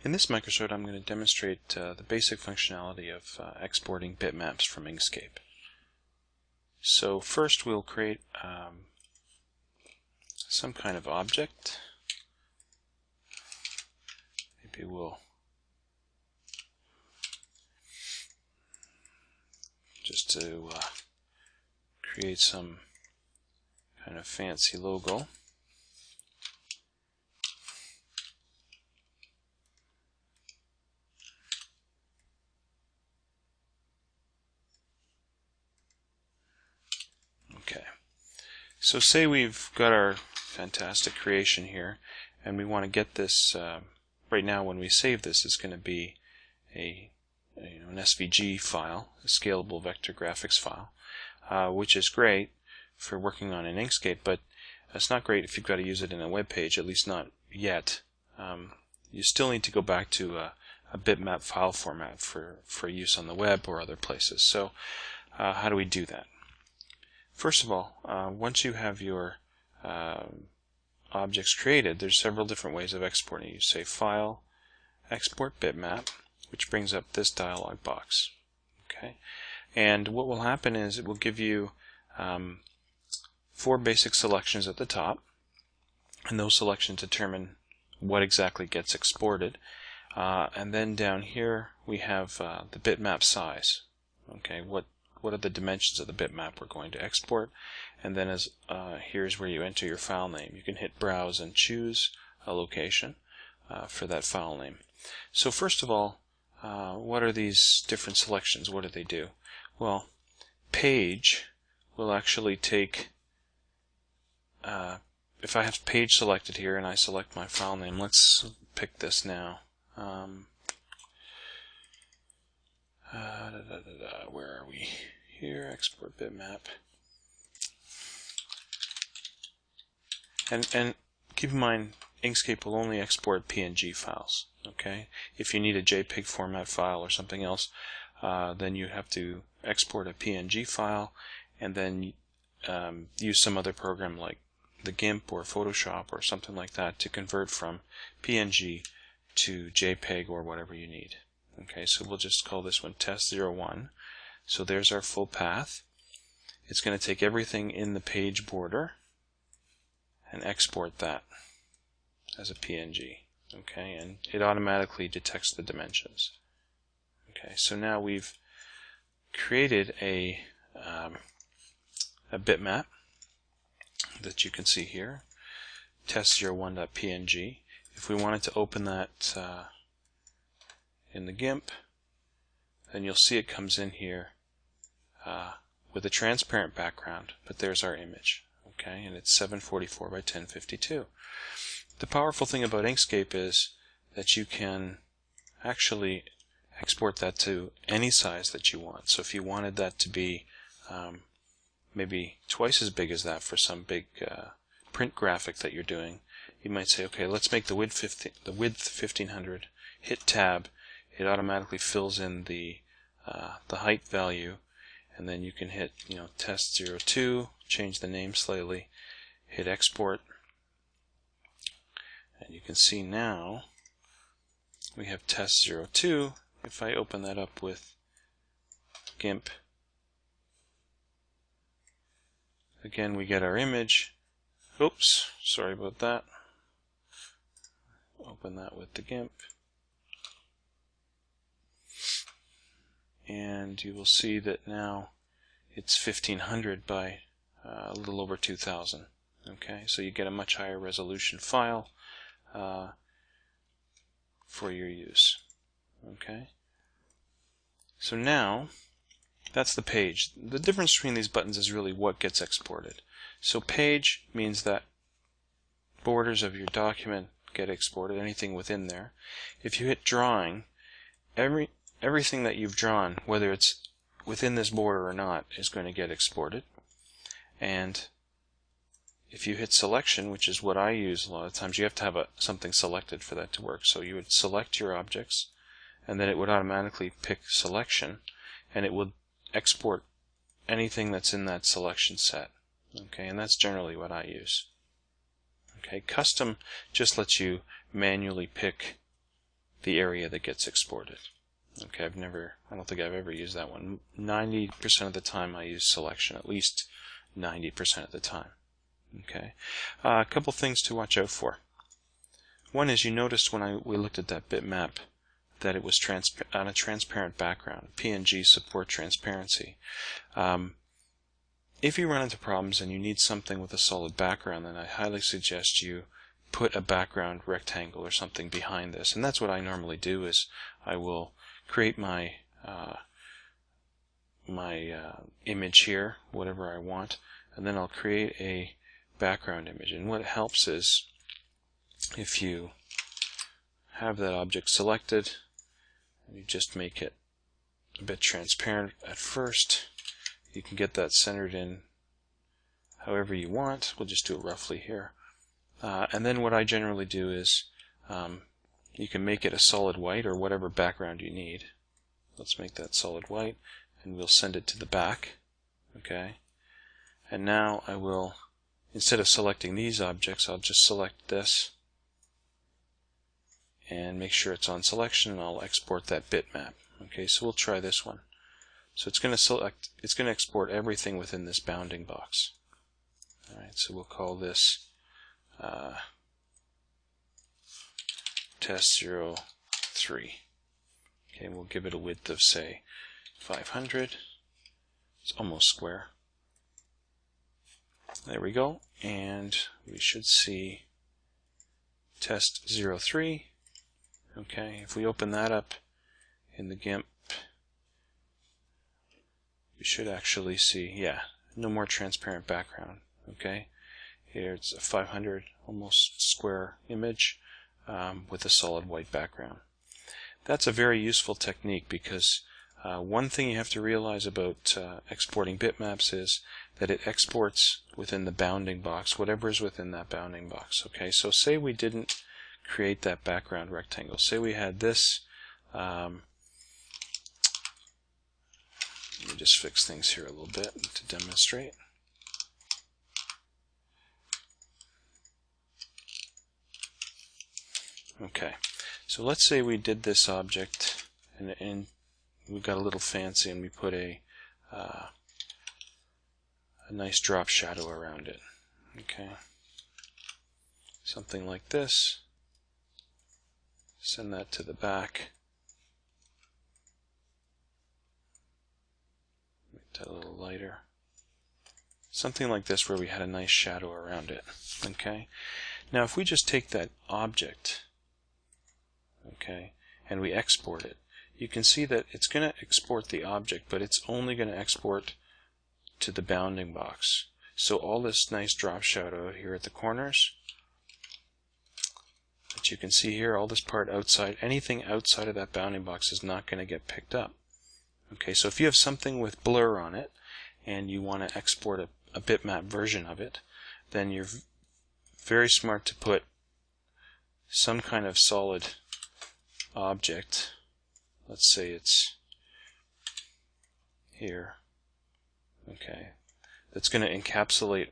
In this microsode, I'm going to demonstrate the basic functionality of exporting bitmaps from Inkscape. So first we'll create some kind of object. Maybe we'll just to create some kind of fancy logo. Okay, so say we've got our fantastic creation here, and we want to get this. Right now, when we save this, it's going to be an SVG file, a scalable vector graphics file, which is great for working on in Inkscape, but it's not great if you've got to use it in a web page, at least not yet. You still need to go back to a bitmap file format for use on the web or other places. So how do we do that? First of all, once you have your objects created, there's several different ways of exporting. You say File, Export Bitmap, which brings up this dialog box. Okay, and what will happen is it will give you 4 basic selections at the top, and those selections determine what exactly gets exported. And then down here we have the bitmap size. Okay, what are the dimensions of the bitmap we're going to export, and then here's where you enter your file name. You can hit browse and choose a location for that file name. So first of all, what are these different selections? What do they do? Well, page will actually take, if I have page selected here and I select my file name, let's pick this now. Where are we? Here, export bitmap. And keep in mind, Inkscape will only export PNG files. Okay, if you need a JPEG format file or something else, then you have to export a PNG file and then use some other program like the GIMP or Photoshop or something like that to convert from PNG to JPEG or whatever you need. Okay, so we'll just call this one test01. So there's our full path. It's going to take everything in the page border and export that as a PNG. Okay, and it automatically detects the dimensions. Okay, so now we've created a bitmap that you can see here, test01.png. If we wanted to open that in the GIMP, then you'll see it comes in here with a transparent background, but there's our image. Okay, and it's 744 by 1052. The powerful thing about Inkscape is that you can actually export that to any size that you want. So if you wanted that to be maybe twice as big as that for some big print graphic that you're doing, you might say, okay, let's make the width 1500. Hit Tab. It automatically fills in the height value, and then you can hit test02, change the name slightly, hit export, and you can see now we have test02. If I open that up with GIMP, again we get our image. Oops, sorry about that. Open that with the GIMP, and you will see that now it's 1500 by a little over 2000. Okay, so you get a much higher resolution file for your use. Okay, so now that's the page. The difference between these buttons is really what gets exported. So page means that borders of your document get exported, anything within there. If you hit drawing, everything that you've drawn, whether it's within this border or not, is going to get exported. And if you hit selection, which is what I use a lot of times, you have to have something selected for that to work. So you would select your objects, and then it would automatically pick selection, and it would export anything that's in that selection set. Okay, and that's generally what I use. Okay, custom just lets you manually pick the area that gets exported. Okay, I don't think I've ever used that one. 90% of the time I use selection, at least 90% of the time. Okay, a couple things to watch out for. One is, you noticed when we looked at that bitmap that it was on a transparent background. PNG support transparency. If you run into problems and you need something with a solid background, then I highly suggest you put a background rectangle or something behind this. And that's what I normally do, is I will create my image here, whatever I want, and then I'll create a background image. And what helps is, if you have that object selected, you just make it a bit transparent at first. You can get that centered in however you want. We'll just do it roughly here. And then what I generally do is, you can make it a solid white or whatever background you need. Let's make that solid white, and we'll send it to the back. Okay. And now I will, instead of selecting these objects, I'll just select this and make sure it's on selection, and I'll export that bitmap. Okay, so we'll try this one. So it's going to export everything within this bounding box. Alright, so we'll call this test 03. Okay, we'll give it a width of, say, 500. It's almost square. There we go, and we should see test 03. Okay, if we open that up in the GIMP, we should actually see, yeah, no more transparent background. Okay, here it's a 500 almost square image with a solid white background. That's a very useful technique, because one thing you have to realize about exporting bitmaps is that it exports within the bounding box, whatever is within that bounding box. Okay, so say we didn't create that background rectangle. Say we had this. Let me just fix things here a little bit to demonstrate. Okay, so let's say we did this object, and we got a little fancy, and we put a nice drop shadow around it. Okay, something like this. Send that to the back. Make that a little lighter. Something like this, where we had a nice shadow around it. Okay, now if we just take that object, okay, and we export it, you can see that it's going to export the object, but it's only going to export to the bounding box. So all this nice drop shadow here at the corners that you can see here, all this part outside, anything outside of that bounding box is not going to get picked up. Okay, so if you have something with blur on it and you want to export a bitmap version of it, then you're very smart to put some kind of solid object. Let's say it's here. Okay, that's going to encapsulate,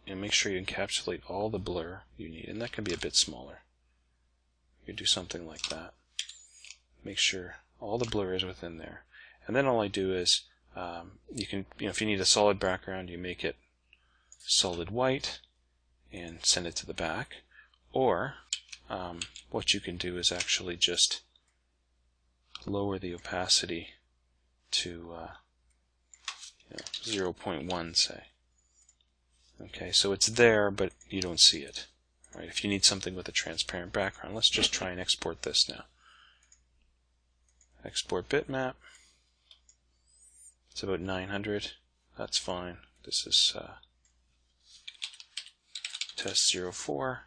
and make sure you encapsulate all the blur you need, and that can be a bit smaller. You do something like that. Make sure all the blur is within there, and then all I do is you can, if you need a solid background, you make it solid white and send it to the back, or what you can do is actually just lower the opacity to 0.1, say. Okay, so it's there, but you don't see it. Right? If you need something with a transparent background, let's just try and export this now. Export bitmap. It's about 900. That's fine. This is test 04.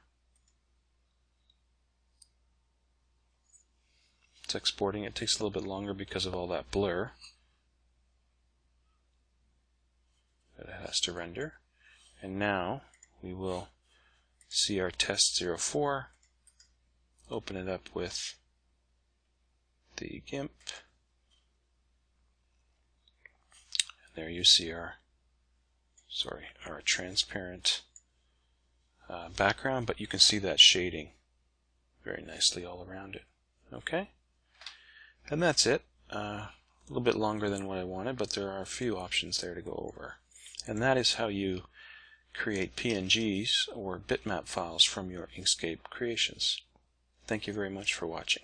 It's exporting. It takes a little bit longer because of all that blur that it has to render. And now we will see our test 04, open it up with the GIMP, and there you see our transparent background, but you can see that shading very nicely all around it. Okay? And that's it. A little bit longer than what I wanted, but there are a few options there to go over. And that is how you create PNGs or bitmap files from your Inkscape creations. Thank you very much for watching.